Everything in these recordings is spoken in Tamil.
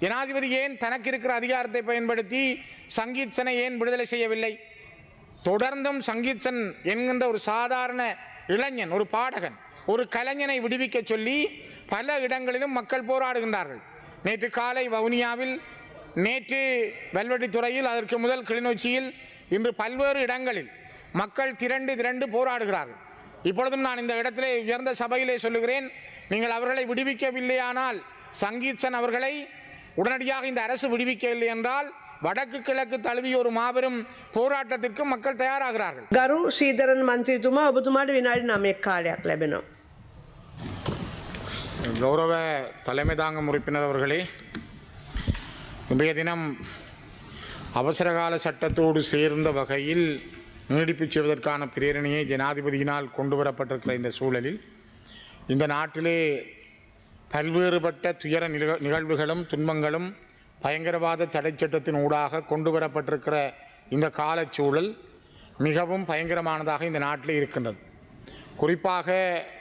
ஜனாதிபதி ஏன் தனக்கு இருக்கிற அதிகாரத்தை பயன்படுத்தி சங்கீத்சனை ஏன் விடுதலை செய்யவில்லை? தொடர்ந்தும் சங்கீத்சன் என்கின்ற ஒரு சாதாரண இளைஞன், ஒரு பாடகன், ஒரு கலைஞனை விடுவிக்க சொல்லி பல இடங்களிலும் மக்கள் போராடுகின்றார்கள். நேற்று காலை வவுனியாவில், நேற்று வெல்வெட்டித்துறையில், அதற்கு முதல் கிளிநொச்சியில், இன்று பல்வேறு இடங்களில் மக்கள் திரண்டு போராடுகிறார்கள். இப்பொழுதும் நான் இந்த இடத்திலே உயர்ந்த சபையிலே சொல்லுகிறேன், நீங்கள் அவர்களை விடுவிக்கவில்லையானால், சங்கீத்சன் அவர்களை உடனடியாக இந்த அரசு விடுவிக்கவில்லை என்றால் வடக்கு கிழக்கு தழுவிய ஒரு மாபெரும் போராட்டத்திற்கு மக்கள் தயாராகிறார்கள். ගරු ශ්‍රීධරන් මන්ත්‍රීතුමා ඔබතුමාට විනාඩි 9ක් කාලයක් ලැබෙනවා. கௌரவ தலைமை தாங்கும் உறுப்பினர் அவர்களே, இன்றைய தினம் அவசரகால சட்டத்தோடு சேர்ந்த வகையில் நீடிப்பு செய்வதற்கான பிரேரணையை ஜனாதிபதியினால் கொண்டு வரப்பட்டிருக்கிற இந்த சூழலில் இந்த நாட்டிலே பல்வேறுபட்ட துயர நிகழ்வுகளும் துன்பங்களும் பயங்கரவாத தடை சட்டத்தின் ஊடாக கொண்டு வரப்பட்டிருக்கிற இந்த காலச்சூழல் மிகவும் பயங்கரமானதாக இந்த நாட்டில் இருக்கின்றது. குறிப்பாக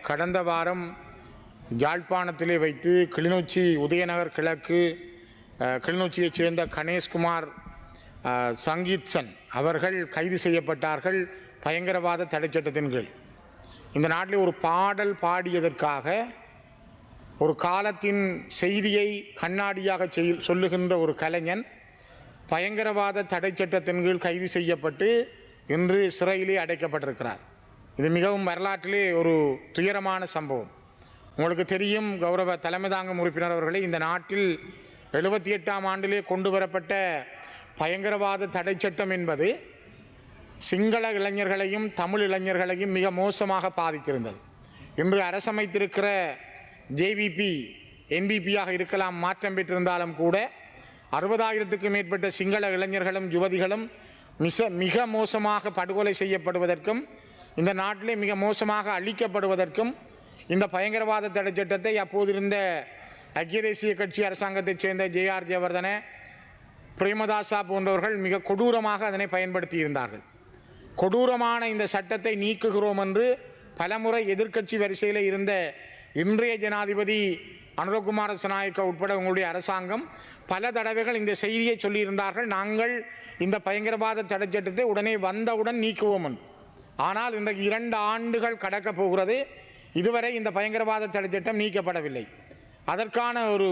கடந்த வாரம் யாழ்ப்பாணத்திலே வைத்து கிளிநொச்சி உதயநகர் கிழக்கு கிளிநொச்சியைச் சேர்ந்த கணேஷ்குமார் சங்கீத்சன் அவர்கள் கைது செய்யப்பட்டார்கள் பயங்கரவாத தடை சட்டத்தின் கீழ். இந்த நாட்டில் ஒரு பாடல் பாடியதற்காக, ஒரு காலத்தின் செய்தியை கண்ணாடியாக சொல்லுகின்ற ஒரு கலைஞன் பயங்கரவாத தடை சட்டத்தின் கீழ் கைது செய்யப்பட்டு இன்று சிறையிலே அடைக்கப்பட்டிருக்கிறார். இது மிகவும் வரலாற்றிலே ஒரு துயரமான சம்பவம். உங்களுக்கு தெரியும் கௌரவ தலைமை தாங்கும் உறுப்பினர் அவர்களே, இந்த நாட்டில் 78ஆம் ஆண்டிலே கொண்டு வரப்பட்ட பயங்கரவாத தடை சட்டம் என்பது சிங்கள இளைஞர்களையும் தமிழ் இளைஞர்களையும் மிக மோசமாக பாதித்திருந்தது. இன்று அரசமைத்திருக்கிற ஜேவிபி என்பிபியாக இருக்கலாம், மாற்றம் பெற்றிருந்தாலும் கூட 60,000க்கும் மேற்பட்ட சிங்கள இளைஞர்களும் யுவதிகளும் மிக மோசமாக படுகொலை செய்யப்படுவதற்கும், இந்த நாட்டிலே மிக மோசமாக அழிக்கப்படுவதற்கும் இந்த பயங்கரவாத தடை சட்டத்தை அப்போதிருந்த ஐக்கிய தேசிய கட்சி அரசாங்கத்தைச் சேர்ந்த JR ஜெயவர்தன, பிரேமதாசா போன்றவர்கள் மிக கொடூரமாக அதனை பயன்படுத்தி இருந்தார்கள். கொடூரமான இந்த சட்டத்தை நீக்குகிறோம் என்று பலமுறை எதிர்க்கட்சி வரிசையில் இருந்த இன்றைய ஜனாதிபதி அனுரகுமார திசாநாயக்க உட்பட உங்களுடைய அரசாங்கம் பல தடவைகள் இந்த செய்தியை சொல்லியிருந்தார்கள், நாங்கள் இந்த பயங்கரவாத தடை சட்டத்தை உடனே வந்தவுடன் நீக்குவோம் என்று. ஆனால் இன்றைக்கு 2 ஆண்டுகள் கடக்கப் போகிறது, இதுவரை இந்த பயங்கரவாத தடை சட்டம் நீக்கப்படவில்லை. அதற்கான ஒரு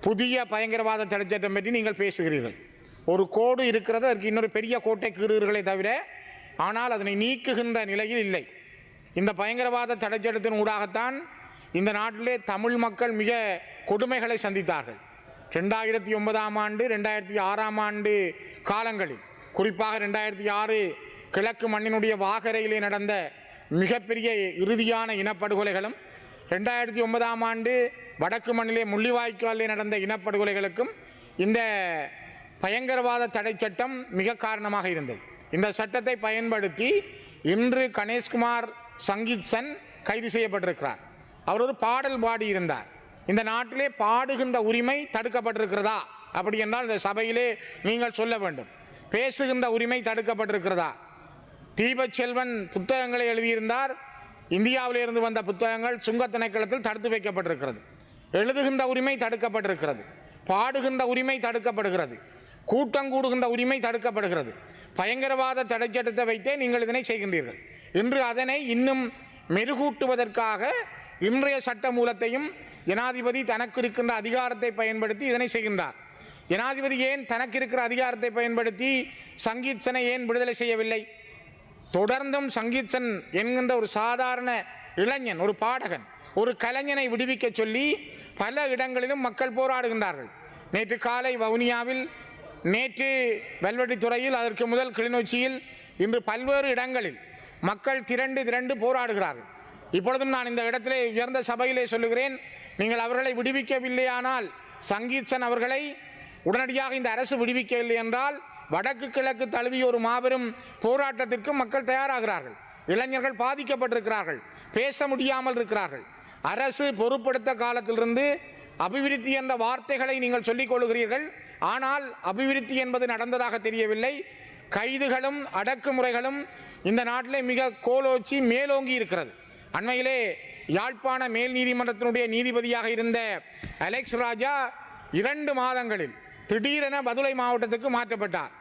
புதிய பயங்கரவாத தடை சட்டம் பற்றி நீங்கள் பேசுகிறீர்கள். ஒரு கோடு இருக்கிறது, அதற்கு இன்னொரு பெரிய கோட்டை கீறுகிறீர்களே தவிர, ஆனால் அதனை நீக்குகின்ற நிலையில் இல்லை. இந்த பயங்கரவாத தடை சட்டத்தின் ஊடாகத்தான் இந்த நாட்டிலே தமிழ் மக்கள் மிக கொடுமைகளை சந்தித்தார்கள். 2009ஆம் ஆண்டு 2006ஆம் ஆண்டு காலங்களில், குறிப்பாக 2006 கிழக்கு மண்ணினுடைய வாகரையிலே நடந்த மிகப்பெரிய இறுதியான இனப்படுகொலைகளும், 2009ஆம் ஆண்டு வடக்கு மண்ணிலே முள்ளிவாய்க்காலிலே நடந்த இனப்படுகொலைகளுக்கும் இந்த பயங்கரவாத தடை சட்டம் மிக காரணமாக இருந்தது. இந்த சட்டத்தை பயன்படுத்தி இன்று கணேஷ்குமார் சங்கீத்சன் கைது செய்யப்பட்டிருக்கிறார். அவர் ஒரு பாடல் பாடி இருந்தார். இந்த நாட்டிலே பாடுகின்ற உரிமை தடுக்கப்பட்டிருக்கிறதா அப்படி என்றால் இந்த சபையிலே நீங்கள் சொல்ல வேண்டும். பேசுகின்ற உரிமை தடுக்கப்பட்டிருக்கிறதா? தீபச்செல்வன் புத்தகங்களை எழுதியிருந்தார். இந்தியாவிலிருந்து வந்த புத்தகங்கள் சுங்க திணைக்களத்தில் தடுத்து வைக்கப்பட்டிருக்கிறது. எழுதுகின்ற உரிமை தடுக்கப்பட்டிருக்கிறது. பாடுகின்ற உரிமை தடுக்கப்படுகிறது. கூட்டம் கூடுகின்ற உரிமை தடுக்கப்படுகிறது. பயங்கரவாத தடை சட்டத்தை வைத்தே நீங்கள் இதனை செய்கின்றீர்கள். இன்று அதனை இன்னும் மெருகூட்டுவதற்காக இன்றைய சட்ட மூலத்தையும் ஜனாதிபதி தனக்கு இருக்கின்ற அதிகாரத்தை பயன்படுத்தி இதனை செய்கின்றார். ஜனாதிபதி ஏன் தனக்கு இருக்கிற அதிகாரத்தை பயன்படுத்தி சங்கீத்சனை ஏன் விடுதலை செய்யவில்லை? தொடர்ந்தும் சங்கீத்சன் என்கின்ற ஒரு சாதாரண இளைஞன், ஒரு பாடகன், ஒரு கலைஞனை விடுவிக்க சொல்லி பல இடங்களிலும் மக்கள் போராடுகின்றார்கள். நேற்று காலை வவுனியாவில், நேற்று வெல்வெட்டித்துறையில், அதற்கு முதல் கிளிநொச்சியில், இன்று பல்வேறு இடங்களில் மக்கள் திரண்டு போராடுகிறார்கள். இப்பொழுதும் நான் இந்த இடத்திலே உயர்ந்த சபையிலே சொல்லுகிறேன், நீங்கள் அவர்களை விடுவிக்கவில்லையானால், சங்கீத்சன் அவர்களை உடனடியாக இந்த அரசு விடுவிக்கவில்லை என்றால் வடக்கு கிழக்கு தழுவிய ஒரு மாபெரும் போராட்டத்திற்கு மக்கள் தயாராகிறார்கள். இளைஞர்கள் பாதிக்கப்பட்டிருக்கிறார்கள், பேச முடியாமல் இருக்கிறார்கள். அரசு பொறுப்படுத்த காலத்திலிருந்து அபிவிருத்தி என்ற வார்த்தைகளை நீங்கள் சொல்லிக் கொள்கிறீர்கள். ஆனால் அபிவிருத்தி என்பது நடந்ததாக தெரியவில்லை. கைதுகளும் அடக்குமுறைகளும் இந்த நாட்டிலே மிக கோலோச்சி மேலோங்கி இருக்கிறது. அண்மையிலே யாழ்ப்பாண மேல் நீதிமன்றத்தினுடைய நீதிபதியாக இருந்த அலெக்ஸ் ராஜா 2 மாதங்களில் திடீரென பதுளை மாவட்டத்துக்கு மாற்றப்பட்டார்.